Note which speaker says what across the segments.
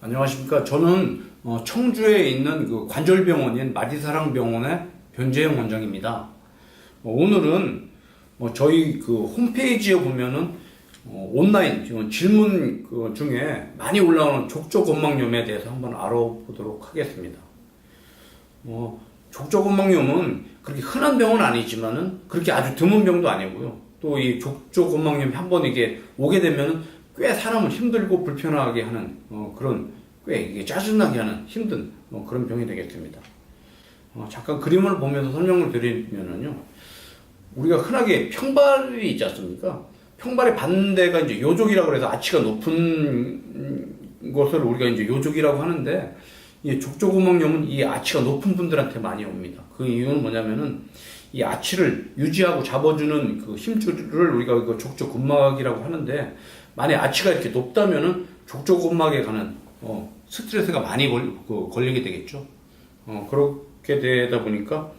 Speaker 1: 안녕하십니까. 저는 청주에 있는 그 관절병원인 마디사랑병원의 변재영 원장입니다. 오늘은 저희 그 홈페이지에 보면은 온라인 질문 중에 많이 올라오는 족저근막염에 대해서 한번 알아보도록 하겠습니다. 족저근막염은 그렇게 흔한 병은 아니지만은 그렇게 아주 드문 병도 아니고요. 또 이 족저근막염이 한번 이게 오게 되면은 꽤 사람을 힘들고 불편하게 하는 그런 꽤 이게 짜증나게 하는 힘든 그런 병이 되겠습니다. 잠깐 그림을 보면서 설명을 드리면은요, 우리가 흔하게 평발이 있지 않습니까? 평발의 반대가 이제 요족이라고 해서 아치가 높은 것을 우리가 이제 요족이라고 하는데, 이 족저근막염은 이 아치가 높은 분들한테 많이 옵니다. 그 이유는 뭐냐면은 이 아치를 유지하고 잡아주는 그 힘줄을 우리가 그 족저근막이라고 하는데, 만약 아치가 이렇게 높다면은 족저근막에 가는 스트레스가 많이 걸리게 되겠죠. 그렇게 되다 보니까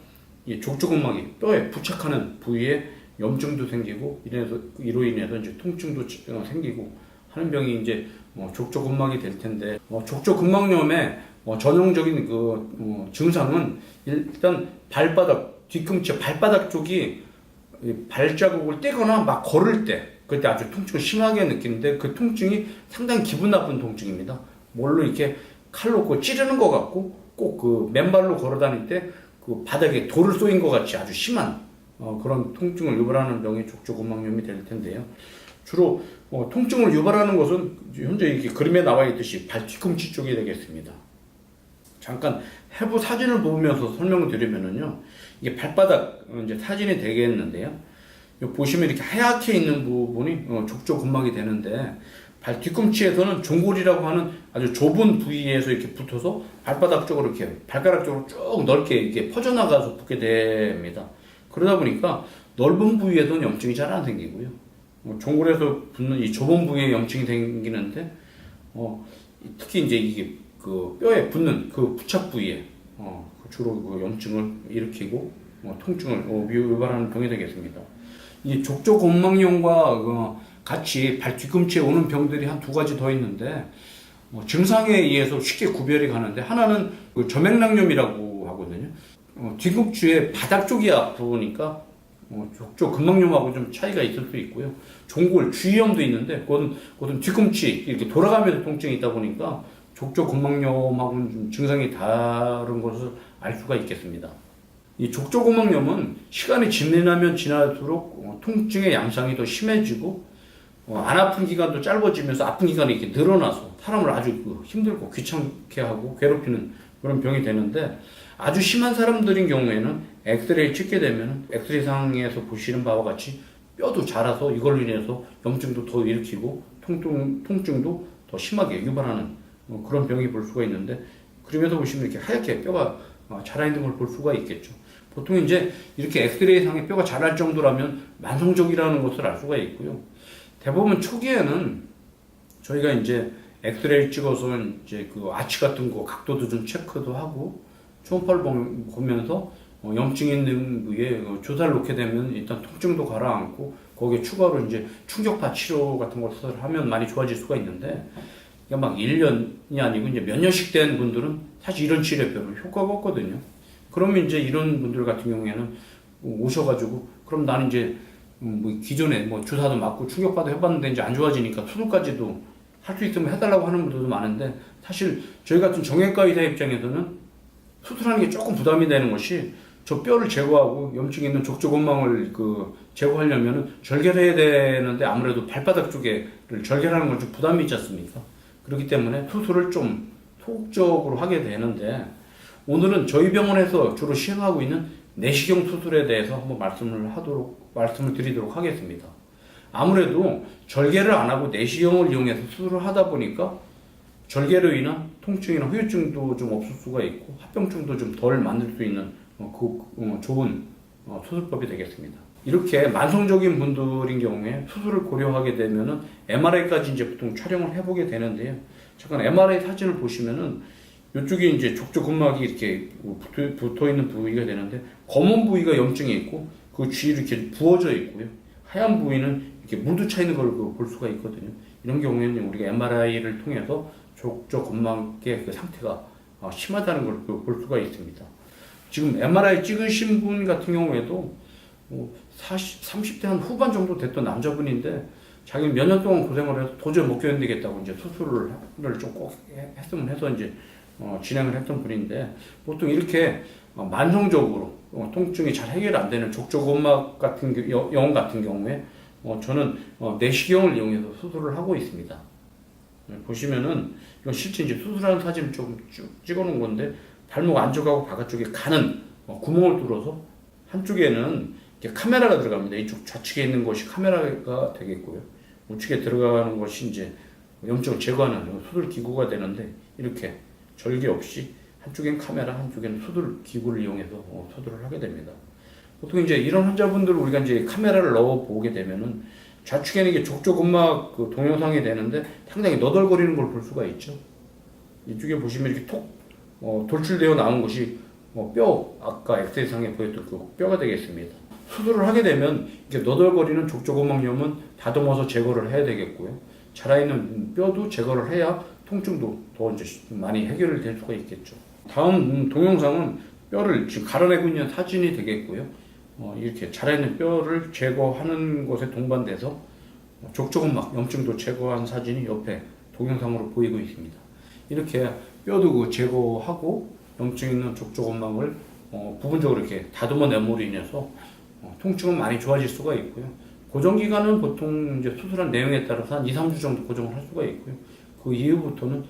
Speaker 1: 이 족저근막이 뼈에 부착하는 부위에 염증도 생기고 이로 인해서 이제 통증도 생기고 하는 병이 이제 족저근막이 될 텐데, 족저근막염의 전형적인 그 증상은 일단 발바닥, 뒤꿈치 발바닥 쪽이 발자국을 떼거나 막 걸을 때 그때 아주 통증을 심하게 느끼는데, 그 통증이 상당히 기분 나쁜 통증입니다. 뭘로 이렇게 칼로 찌르는 것 같고, 꼭 그 맨발로 걸어 다닐 때 그 바닥에 돌을 쏘인 것 같이 아주 심한 그런 통증을 유발하는 병이 족저근막염이 될 텐데요. 주로 통증을 유발하는 것은 현재 이렇게 그림에 나와 있듯이 발 뒤꿈치 쪽이 되겠습니다. 잠깐 해부 사진을 보면서 설명을 드리면은요, 이게 발바닥 이제 사진이 되겠는데요. 여기 보시면 이렇게 하얗게 있는 부분이 족저근막이 되는데, 발 뒤꿈치에서는 종골이라고 하는 아주 좁은 부위에서 이렇게 붙어서 발바닥 쪽으로 이렇게 발가락 쪽으로 쭉 넓게 이렇게 퍼져나가서 붙게 됩니다. 그러다 보니까 넓은 부위에서는 염증이 잘 안 생기고요. 종골에서 붙는 이 좁은 부위에 염증이 생기는데, 특히 이제 이게 그 뼈에 붙는 그 부착 부위에 주로 그 염증을 일으키고 통증을 유발하는 병이 되겠습니다. 이 족저근막염과 같이 발 뒤꿈치에 오는 병들이 한 두 가지 더 있는데, 증상에 의해서 쉽게 구별이 가는데, 하나는 그 저맥락염이라고 하거든요. 뒤꿈치의 바닥 쪽이 아프니까 족저근막염하고 좀 차이가 있을 수 있고요. 종골 주위염도 있는데, 그것은 뒤꿈치 이렇게 돌아가면서 통증이 있다 보니까 족저근막염하고는 좀 증상이 다른 것을 알 수가 있겠습니다. 이 족저근막염은 시간이 지나면 지날수록 통증의 양상이 더 심해지고, 안 아픈 기간도 짧아지면서 아픈 기간이 이렇게 늘어나서 사람을 아주 힘들고 귀찮게 하고 괴롭히는 그런 병이 되는데, 아주 심한 사람들인 경우에는 엑스레이를 찍게 되면 엑스레이 상에서 보시는 바와 같이 뼈도 자라서 이걸로 인해서 염증도 더 일으키고 통증도 더 심하게 유발하는 그런 병이 볼 수가 있는데, 그림에서 보시면 이렇게 하얗게 뼈가 자라 있는 걸 볼 수가 있겠죠. 보통 이제 이렇게 엑스레이 상에 뼈가 자랄 정도라면 만성적이라는 것을 알 수가 있고요. 대부분 초기에는 저희가 이제 엑스레이를 찍어서 이제 그 아치 같은 거 각도도 좀 체크도 하고 초음파를 보면서 염증 있는 부위에 주사를 놓게 되면 일단 통증도 가라앉고, 거기에 추가로 이제 충격파 치료 같은 것을 하면 많이 좋아질 수가 있는데, 막 1년이 아니고 이제 몇 년씩 된 분들은 사실 이런 치료에 별로 효과가 없거든요. 그러면 이제 이런 분들 같은 경우에는 오셔가지고, 그럼 나는 이제 기존에 주사도 맞고 충격파도 해봤는데 이제 안 좋아지니까 수술까지도 할 수 있으면 해달라고 하는 분들도 많은데, 사실 저희 같은 정형외과 의사 입장에서는 수술하는 게 조금 부담이 되는 것이, 저 뼈를 제거하고 염증 있는 족저근막을 제거하려면은 절개를 해야 되는데, 아무래도 발바닥 쪽에를 절개하는 건 좀 부담이 있지 않습니까? 그렇기 때문에 수술을 좀 소극적으로 하게 되는데, 오늘은 저희 병원에서 주로 시행하고 있는 내시경 수술에 대해서 한번 말씀을 드리도록 하겠습니다. 아무래도 절개를 안 하고 내시경을 이용해서 수술을 하다 보니까 절개로 인한 통증이나 후유증도 좀 없을 수가 있고, 합병증도 좀 덜 만들 수 있는 좋은 수술법이 되겠습니다. 이렇게 만성적인 분들인 경우에 수술을 고려하게 되면은 MRI까지 이제 보통 촬영을 해보게 되는데요. 잠깐 MRI 사진을 보시면은 이쪽에 이제 족저근막이 이렇게 붙어 있는 부위가 되는데, 검은 부위가 염증이 있고 그 주위로 이렇게 부어져 있고요. 하얀 부위는 이렇게 물도 차 있는 걸 볼 수가 있거든요. 이런 경우에는 우리가 MRI를 통해서 족저근막의 그 상태가 심하다는 걸 볼 수가 있습니다. 지금 MRI 찍으신 분 같은 경우에도 30대 한 후반 정도 됐던 남자분인데 자기는 몇 년 동안 고생을 해서 도저히 못 견디겠다고 이제 수술을 좀 꼭 했으면 해서 이제 진행을 했던 분인데, 보통 이렇게 만성적으로 통증이 잘 해결 안 되는 족저근막 같은 영혼 같은 경우에 저는 내시경을 이용해서 수술을 하고 있습니다. 보시면은 이건 실제 이제 수술하는 사진을 조금 쭉 찍어놓은 건데, 발목 안쪽하고 바깥쪽에 가는 구멍을 뚫어서 한쪽에는 이렇게 카메라가 들어갑니다. 이쪽 좌측에 있는 것이 카메라가 되겠고요. 우측에 들어가는 것이 이제 염증을 제거하는 수술 기구가 되는데, 이렇게 절개 없이 한쪽엔 카메라, 한쪽에는 수술 기구를 이용해서 수술을 하게 됩니다. 보통 이제 이런 환자분들을 우리가 이제 카메라를 넣어 보게 되면은 좌측에는 이게 족저근막 그 동영상이 되는데 상당히 너덜거리는 걸 볼 수가 있죠. 이쪽에 보시면 이렇게 톡 돌출되어 나온 것이 뼈, 아까 엑스레이상에 보였던 그 뼈가 되겠습니다. 수술을 하게 되면 이렇게 너덜거리는 족저근막염은 다듬어서 제거를 해야 되겠고요. 자라있는 뼈도 제거를 해야 통증도 더 이제 많이 해결이 될 수가 있겠죠. 다음 동영상은 뼈를 지금 갈아내고 있는 사진이 되겠고요. 이렇게 자라있는 뼈를 제거하는 것에 동반돼서 족저근막 염증도 제거한 사진이 옆에 동영상으로 보이고 있습니다. 이렇게 뼈도 그 제거하고 염증 있는 족저근막을 부분적으로 이렇게 다듬어 내므로 인해서 통증은 많이 좋아질 수가 있고요. 고정 기간은 보통 이제 수술한 내용에 따라서 한 2, 3주 정도 고정을 할 수가 있고요. 그 이후부터는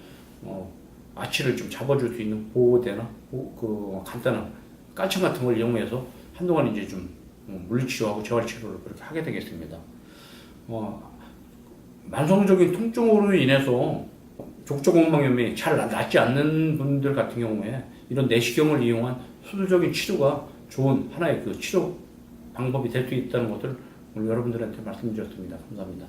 Speaker 1: 아치를 좀 잡아줄 수 있는 보호대나 그 간단한 깔창 같은 걸 이용해서 한동안 이제 좀 물리치료하고 재활치료를 그렇게 하게 되겠습니다. 만성적인 통증으로 인해서 족저근막염이 잘 낫지 않는 분들 같은 경우에 이런 내시경을 이용한 수술적인 치료가 좋은 하나의 그 치료 방법이 될 수 있다는 것을 오늘 여러분들한테 말씀드렸습니다. 감사합니다.